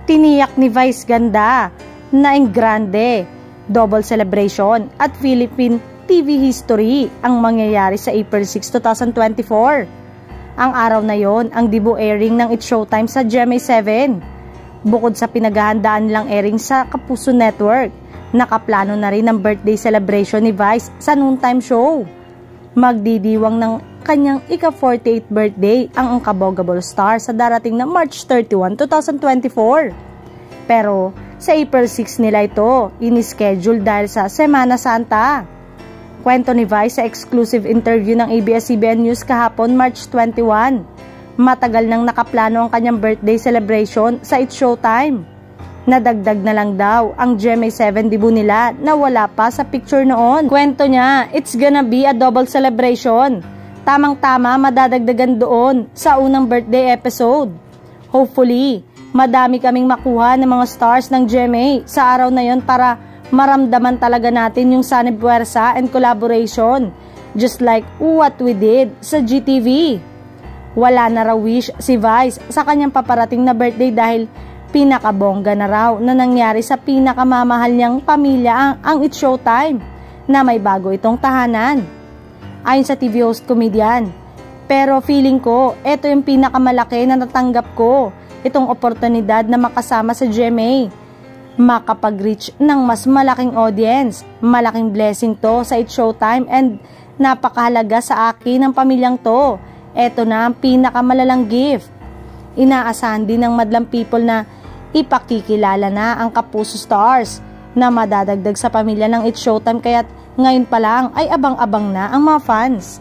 Tiniyak ni Vice ganda na ang grande, double celebration at Philippine TV history ang mangyayari sa April 6, 2024. Ang araw na yon ang debut airing ng It's Showtime sa GMA7. Bukod sa pinaghahandaan lang airing sa Kapuso Network, nakaplano na rin ang birthday celebration ni Vice sa noontime show. Magdidiwang ng kanyang ika-48th birthday ang Kabogable star sa darating na March 31, 2024. Pero sa April 6 nila ito inischedule dahil sa Semana Santa. Kwento ni Vice sa exclusive interview ng ABS-CBN News kahapon March 21. Matagal nang nakaplano ang kanyang birthday celebration sa It's Showtime. Nadagdag na lang daw ang GMA7 debut nila na wala pa sa picture noon. Kwento niya, it's gonna be a double celebration. Tamang-tama madadagdagan doon sa unang birthday episode. Hopefully, madami kaming makuha ng mga stars ng GMA sa araw na yon para maramdaman talaga natin yung sanib puwersa and collaboration, just like what we did sa GTV. Wala na raw wish si Vice sa kanyang paparating na birthday dahil pinakabongga na raw na nangyari sa pinakamamahal niyang pamilya ang It's Showtime na may bago itong tahanan. Ayon sa TV host comedian, pero feeling ko ito yung pinakamalaki na natanggap ko, itong oportunidad na makasama sa GMA. Makapag-reach ng mas malaking audience. Malaking blessing to sa It's Showtime and napakahalaga sa akin ng pamilyang to. Eto na ang pinakamalalang gift. Inaasahan din ng madlang people na ipakikilala na ang Kapuso stars na madadagdag sa pamilya ng It's Showtime kaya't ngayon pa lang ay abang-abang na ang mga fans.